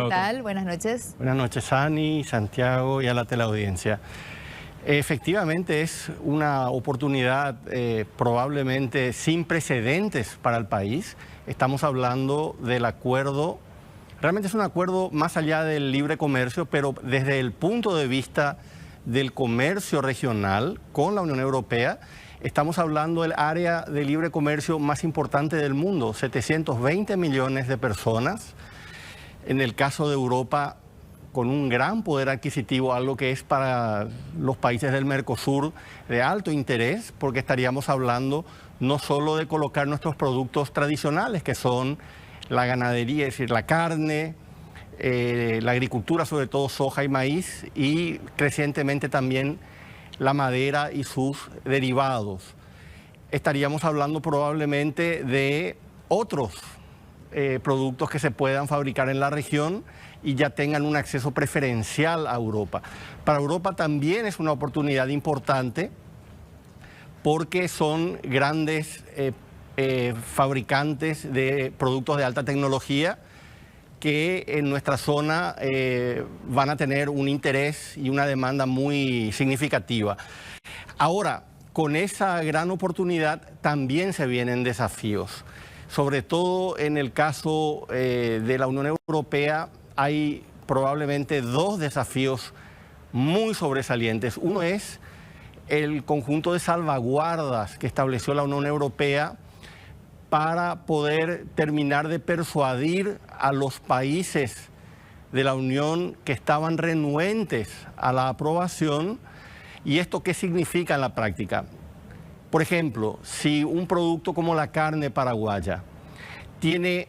¿Qué tal? Buenas noches. Buenas noches, Ani, Santiago y a la teleaudiencia. Efectivamente es una oportunidad probablemente sin precedentes para el país. Estamos hablando del acuerdo, realmente es un acuerdo más allá del libre comercio, pero desde el punto de vista del comercio regional con la Unión Europea, estamos hablando del área de libre comercio más importante del mundo, 720 millones de personas. En el caso de Europa, con un gran poder adquisitivo, algo que es para los países del Mercosur de alto interés, porque estaríamos hablando no solo de colocar nuestros productos tradicionales, que son la ganadería, es decir, la carne, la agricultura, sobre todo soja y maíz, y crecientemente también la madera y sus derivados. Estaríamos hablando probablemente de otros productos que se puedan fabricar en la región y ya tengan un acceso preferencial a Europa. Para Europa también es una oportunidad importante porque son grandes fabricantes de productos de alta tecnología que en nuestra zona van a tener un interés y una demanda muy significativa. Ahora, con esa gran oportunidad también se vienen desafíos. Sobre todo en el caso de la Unión Europea hay probablemente dos desafíos muy sobresalientes. Uno es el conjunto de salvaguardas que estableció la Unión Europea para poder terminar de persuadir a los países de la Unión que estaban renuentes a la aprobación. ¿Y esto qué significa en la práctica? Por ejemplo, si un producto como la carne paraguaya tiene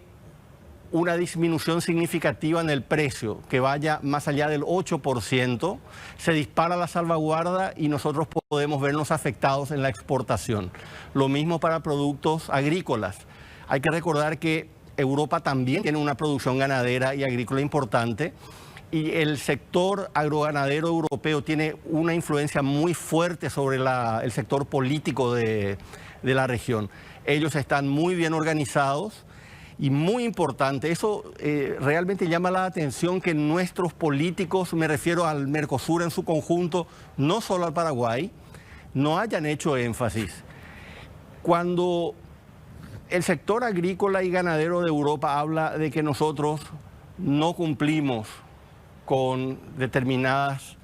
una disminución significativa en el precio, que vaya más allá del 8%, se dispara la salvaguarda y nosotros podemos vernos afectados en la exportación. Lo mismo para productos agrícolas. Hay que recordar que Europa también tiene una producción ganadera y agrícola importante, y el sector agroganadero europeo tiene una influencia muy fuerte sobre el sector político de la región. Ellos están muy bien organizados y muy importante. Eso realmente llama la atención que nuestros políticos, me refiero al Mercosur en su conjunto, no solo al Paraguay, no hayan hecho énfasis. Cuando el sector agrícola y ganadero de Europa habla de que nosotros no cumplimos con determinados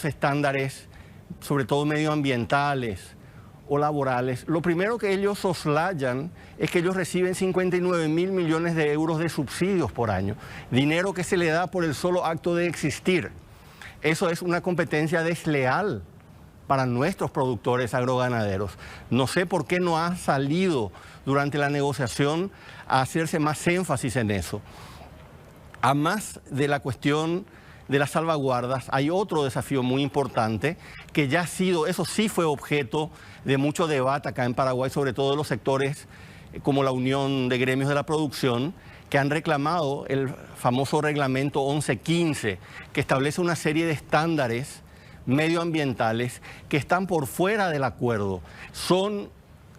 estándares, sobre todo medioambientales o laborales, lo primero que ellos soslayan es que ellos reciben 59.000 millones de euros de subsidios por año, dinero que se le da por el solo acto de existir. Eso es una competencia desleal para nuestros productores agroganaderos. No sé por qué no ha salido durante la negociación a hacerse más énfasis en eso. A más de la cuestión de las salvaguardas, hay otro desafío muy importante que ya ha sido, eso sí fue objeto de mucho debate acá en Paraguay, sobre todo de los sectores como la Unión de Gremios de la Producción, que han reclamado el famoso reglamento 1115, que establece una serie de estándares medioambientales que están por fuera del acuerdo. Son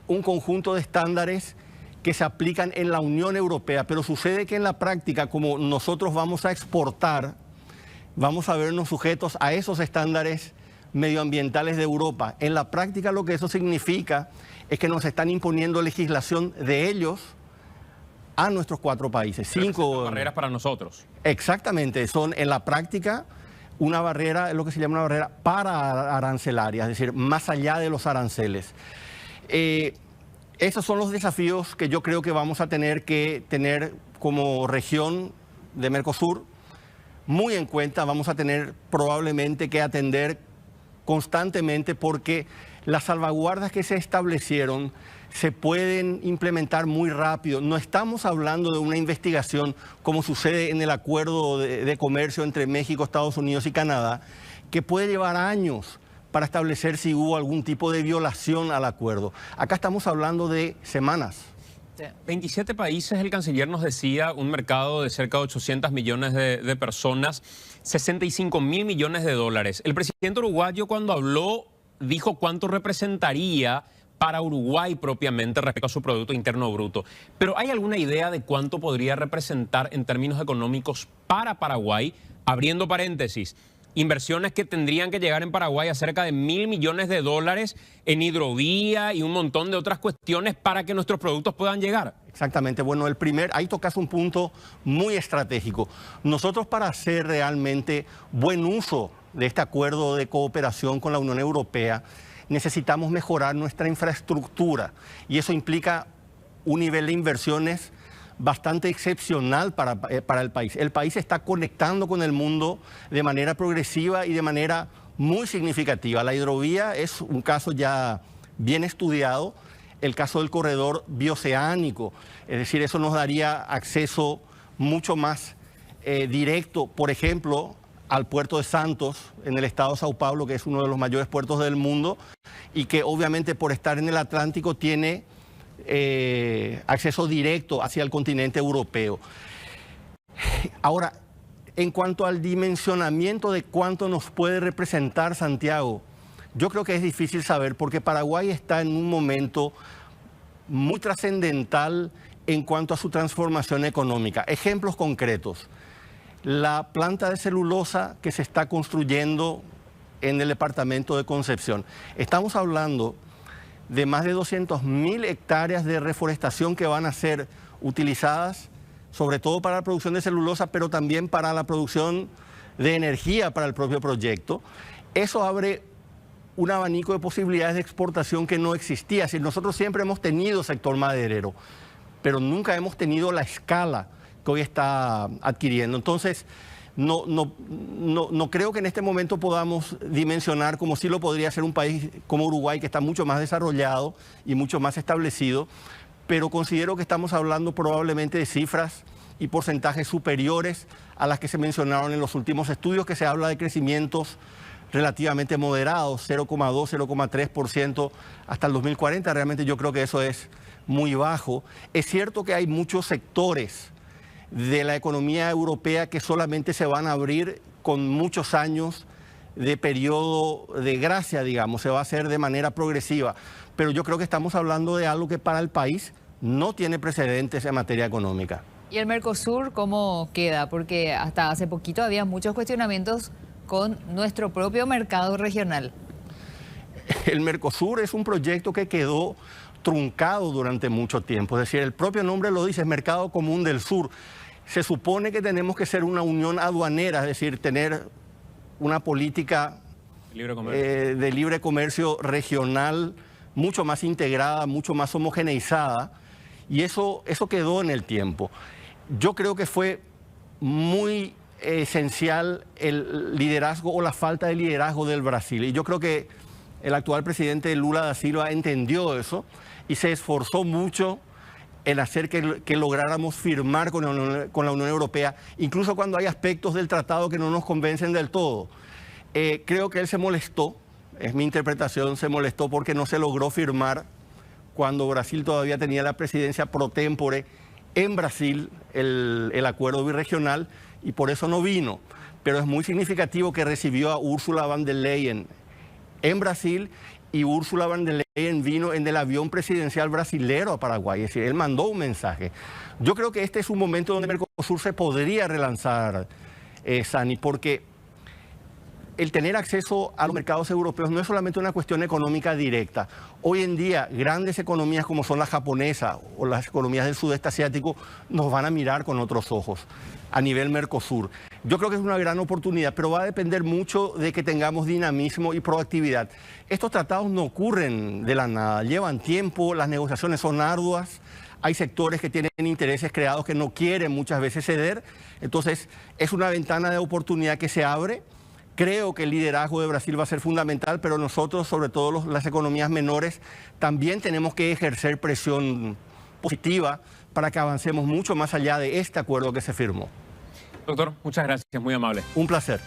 un conjunto de estándares que se aplican en la Unión Europea, pero sucede que en la práctica, como nosotros vamos a exportar, vamos a vernos sujetos a esos estándares medioambientales de Europa. En la práctica lo que eso significa es que nos están imponiendo legislación de ellos a nuestros 4 países. 5 barreras para nosotros. Exactamente, son en la práctica una barrera, lo que se llama una barrera para arancelaria, es decir, más allá de los aranceles. Esos son los desafíos que yo creo que vamos a tener que tener como región de Mercosur muy en cuenta. Vamos a tener probablemente que atender constantemente porque las salvaguardas que se establecieron se pueden implementar muy rápido. No estamos hablando de una investigación como sucede en el acuerdo de comercio entre México, Estados Unidos y Canadá, que puede llevar años para establecer si hubo algún tipo de violación al acuerdo. Acá estamos hablando de semanas. 27 países, el canciller nos decía, un mercado de cerca de 800 millones de personas, 65.000 millones de dólares. El presidente uruguayo cuando habló dijo cuánto representaría para Uruguay propiamente respecto a su Producto Interno Bruto. Pero ¿hay alguna idea de cuánto podría representar en términos económicos para Paraguay? Abriendo paréntesis, inversiones que tendrían que llegar en Paraguay a cerca de $1.000 millones en hidrovía y un montón de otras cuestiones para que nuestros productos puedan llegar. Exactamente. Bueno, ahí tocas un punto muy estratégico. Nosotros, para hacer realmente buen uso de este acuerdo de cooperación con la Unión Europea, necesitamos mejorar nuestra infraestructura, y eso implica un nivel de inversiones bastante excepcional para el país. El país se está conectando con el mundo de manera progresiva y de manera muy significativa. La hidrovía es un caso ya bien estudiado, el caso del corredor bioceánico, es decir, eso nos daría acceso mucho más directo, por ejemplo, al puerto de Santos, en el estado de Sao Paulo, que es uno de los mayores puertos del mundo, y que obviamente por estar en el Atlántico tiene acceso directo hacia el continente europeo. Ahora, en cuanto al dimensionamiento de cuánto nos puede representar Santiago, yo creo que es difícil saber, porque Paraguay está en un momento muy trascendental en cuanto a su transformación económica. Ejemplos concretos: la planta de celulosa que se está construyendo en el departamento de Concepción. Estamos hablando de más de 200.000 hectáreas de reforestación que van a ser utilizadas sobre todo para la producción de celulosa, pero también para la producción de energía para el propio proyecto. Eso abre un abanico de posibilidades de exportación que no existía. Si nosotros siempre hemos tenido sector maderero, pero nunca hemos tenido la escala que hoy está adquiriendo. Entonces, no creo que en este momento podamos dimensionar, como sí lo podría hacer un país como Uruguay, que está mucho más desarrollado y mucho más establecido, pero considero que estamos hablando probablemente de cifras y porcentajes superiores a las que se mencionaron en los últimos estudios, que se habla de crecimientos relativamente moderados, 0,2, 0,3% hasta el 2040. Realmente yo creo que eso es muy bajo. Es cierto que hay muchos sectores de la economía europea que solamente se van a abrir con muchos años de periodo de gracia, digamos, se va a hacer de manera progresiva. Pero yo creo que estamos hablando de algo que para el país no tiene precedentes en materia económica. ¿Y el Mercosur cómo queda? Porque hasta hace poquito había muchos cuestionamientos con nuestro propio mercado regional. El Mercosur es un proyecto que quedó truncado durante mucho tiempo. Es decir, el propio nombre lo dice, es Mercado Común del Sur. Se supone que tenemos que ser una unión aduanera, es decir, tener una política de libre comercio regional mucho más integrada, mucho más homogeneizada, y eso quedó en el tiempo. Yo creo que fue muy esencial el liderazgo o la falta de liderazgo del Brasil, y yo creo que el actual presidente Lula da Silva entendió eso y se esforzó mucho en hacer que lográramos firmar con la Unión Europea, incluso cuando hay aspectos del tratado que no nos convencen del todo. Creo que él se molestó, es mi interpretación, se molestó porque no se logró firmar cuando Brasil todavía tenía la presidencia pro tempore en Brasil, el acuerdo birregional, y por eso no vino. Pero es muy significativo que recibió a Ursula von der Leyen en Brasil, y Ursula von der Leyen vino en el avión presidencial brasilero a Paraguay, es decir, él mandó un mensaje. Yo creo que este es un momento donde Mercosur se podría relanzar, Sani, porque el tener acceso a los mercados europeos no es solamente una cuestión económica directa. Hoy en día, grandes economías como son la japonesa o las economías del sudeste asiático nos van a mirar con otros ojos a nivel Mercosur. Yo creo que es una gran oportunidad, pero va a depender mucho de que tengamos dinamismo y proactividad. Estos tratados no ocurren de la nada, llevan tiempo, las negociaciones son arduas, hay sectores que tienen intereses creados que no quieren muchas veces ceder, entonces es una ventana de oportunidad que se abre. Creo que el liderazgo de Brasil va a ser fundamental, pero nosotros, sobre todo las economías menores, también tenemos que ejercer presión positiva para que avancemos mucho más allá de este acuerdo que se firmó. Doctor, muchas gracias, muy amable. Un placer.